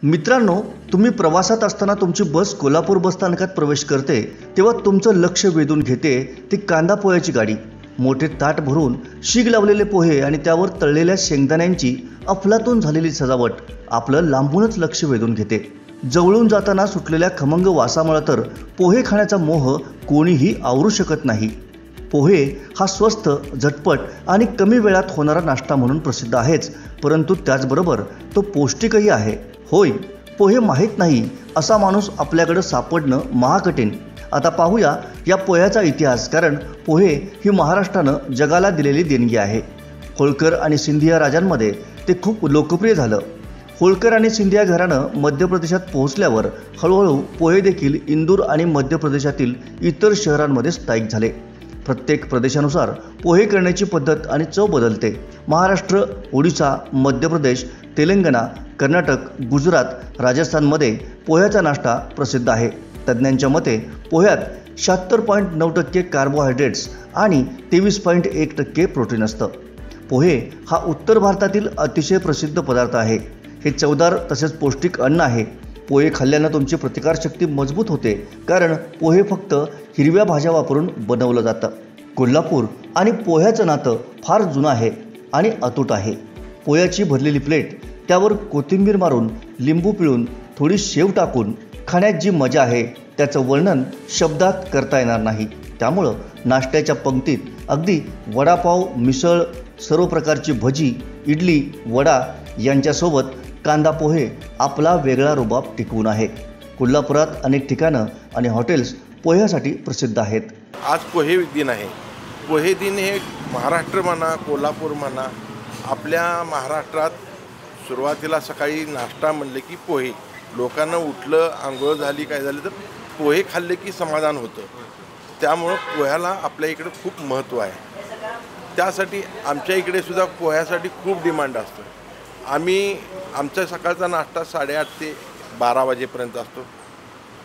मित्रांनो, तुम्ही प्रवासात असताना तुमची बस कोल्हापूर बस स्थानकात प्रवेश करते तेव्हा तुमचं लक्ष वेधून घेते ती कांदा पोह्याची गाडी। मोठे ताट भरून शीग लावलेले पोहे आणि त्यावर तळलेल्या शेंगदाण्यांची अफलातून झालेली सजावट आपलं लांबूनच लक्ष वेधून घेते। जवळून जाताना सुटलेल्या खमंग वासामुळे तर पोहे खाण्याचा मोह कोणीही आवरू शकत नाही। पोहे हा स्वस्त, झटपट आणि कमी वेळात होणारा नाश्ता म्हणून प्रसिद्ध आहेच, परंतु त्याचबरोबर तो पौष्टिकही आहे। होय, पोहे माहीत नाही असा माणूस आपल्याकडे सापडणं महाकठीण। आता पाहूया या पोह्याचा इतिहास, कारण पोहे ही महाराष्ट्रानं जगाला दिलेली देणगी आहे। होळकर आणि सिंधिया राजांमध्ये ते खूप लोकप्रिय झालं। होळकर आणि सिंधिया घराणं मध्य प्रदेशात पोहोचल्यावर हळूहळू पोहे देखील इंदूर आणि मध्य प्रदेशातील इतर शहरांमध्ये स्थायिक झाले। प्रत्येक प्रदेशानुसार पोहे करण्याची पद्धत आणि चव बदलते। महाराष्ट्र, ओडिशा, मध्य प्रदेश, तेलंगणा, कर्नाटक, गुजरात, राजस्थानमध्ये पोह्याचा नाश्ता प्रसिद्ध आहे। तज्ज्ञांच्या मते पोह्यात 76.9% कार्बोहायड्रेट्स आणि 23.1% प्रोटीन असतं। पोहे हा उत्तर भारतातील अतिशय प्रसिद्ध पदार्थ आहे। हे चवदार तसेच पौष्टिक अन्न आहे। पोहे खाल्ल्यानं तुमची प्रतिकारशक्ती मजबूत होते, कारण पोहे फक्त हिरव्या भाज्या वापरून बनवलं जातं। कोल्हापूर आणि पोह्याचं नातं फार जुनं आहे आणि अतूट आहे। पोह्याची भरलेली प्लेट, त्यावर कोथिंबीर मारून, लिंबू पिळून, थोडी शेव टाकून खाण्यात जी मजा आहे त्याचं वर्णन शब्दात करता येणार नाही। त्यामुळं नाश्त्याच्या पंक्तीत अगदी वडापाव, मिसळ, सर्व प्रकारची भजी, इडली, वडा यांच्यासोबत कांदा पोहे आपला वेगळा रुबाब टिकवून आहे। कोल्हापुरात अनेक ठिकाणं आणि हॉटेल्स पोह्यासाठी प्रसिद्ध आहेत। आज पोहे दिन आहे। पोहे दिन हे महाराष्ट्र म्हणा, कोल्हापूर म्हणा, आपल्या महाराष्ट्रात सुरुवातीला सकाळी नाश्ता म्हणले की पोहे, लोकांना उठलं, आंघोळ झाली, काय झालं तर पोहे खाल्ले की समाधान होतं। त्यामुळं पोह्याला आपल्या इकडे खूप महत्त्व आहे। त्यासाठी आमच्या इकडे सुद्धा पोह्यासाठी खूप डिमांड असतो। आमचा सकाळचा नाश्ता 8:30 ते 12 वाजेपर्यंत असतो।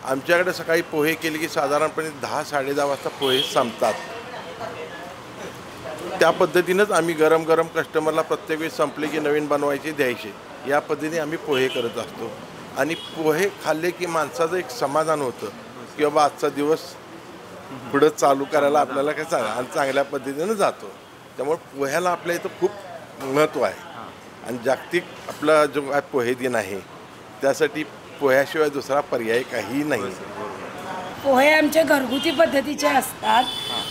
आमच्याकडे सकाळी पोहे केले की साधारणपणे 10-10:30 वाजता पोहे संपतात। त्या पद्धतीनंच आम्ही गरम गरम कस्टमरला प्रत्येक वेळी संपले की नवीन बनवायचे, द्यायचे, या पद्धतीने आम्ही पोहे करत असतो। आणि पोहे खाल्ले की माणसाचं एक समाधान होतं की बाबा आजचा दिवस पुढं चालू करायला आपल्याला काय चांगल्या पद्धतीनं जातो। त्यामुळे पोह्याला आपल्या इथं खूप महत्त्व आहे आणि जागतिक आपला जो पोहे दिन आहे त्यासाठी पोह्याशिवाय दुसरा पर्याय काही नाही। पोहे आमच्या घरगुती पद्धतीचे असतात।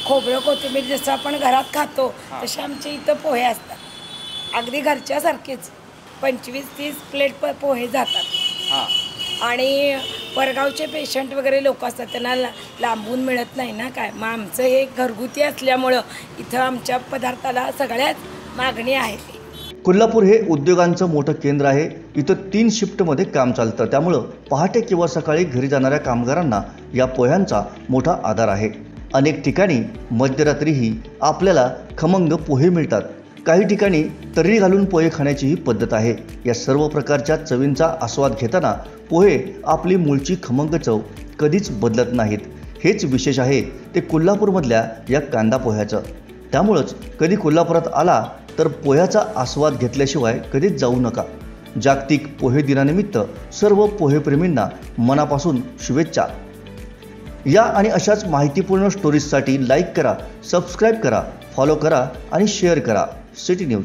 खोबरं, कोथिंबीर जसं आपण घरात खातो तसे आमच्या इथं पोहे असतात। अगदी घरच्यासारखेच 25-30 प्लेट पोहे जातात। आणि परगावचे पेशंट वगैरे लोक असतात, त्यांना लांबून मिळत नाही ना काय, मग आमचं हे घरगुती असल्यामुळं इथं आमच्या पदार्थाला सगळ्यात मागणी आहे। कोल्हापूर हे उद्योगांचं मोठं केंद्र आहे। इथं 3 शिफ्टमध्ये काम चालतं, त्यामुळं पहाटे किंवा सकाळी घरी जाणाऱ्या कामगारांना या पोह्यांचा मोठा आधार आहे। अनेक ठिकाणी मध्यरात्रीही आपल्याला खमंग पोहे मिळतात। काही ठिकाणी तर्री घालून पोहे खाण्याचीही पद्धत आहे। या सर्व प्रकारच्या चवींचा आस्वाद घेताना पोहे आपली मूळची खमंग चव कधीच बदलत नाहीत। हेच विशेष आहे ते कोल्हापूरमधल्या या कांदा पोह्याचं। त्यामुळंच कधी कोल्हापुरात आला तर पोह्याचा आस्वाद घेतल्याशिवाय कधीच जाऊ नका। जागतिक पोहे दिनानिमित्त सर्व पोहेप्रेमींना मनापासून शुभेच्छा। या आणि अशाच माहितीपूर्ण स्टोरीजसाठी लाईक करा, सबस्क्राईब करा, फॉलो करा आणि शेअर करा। City news.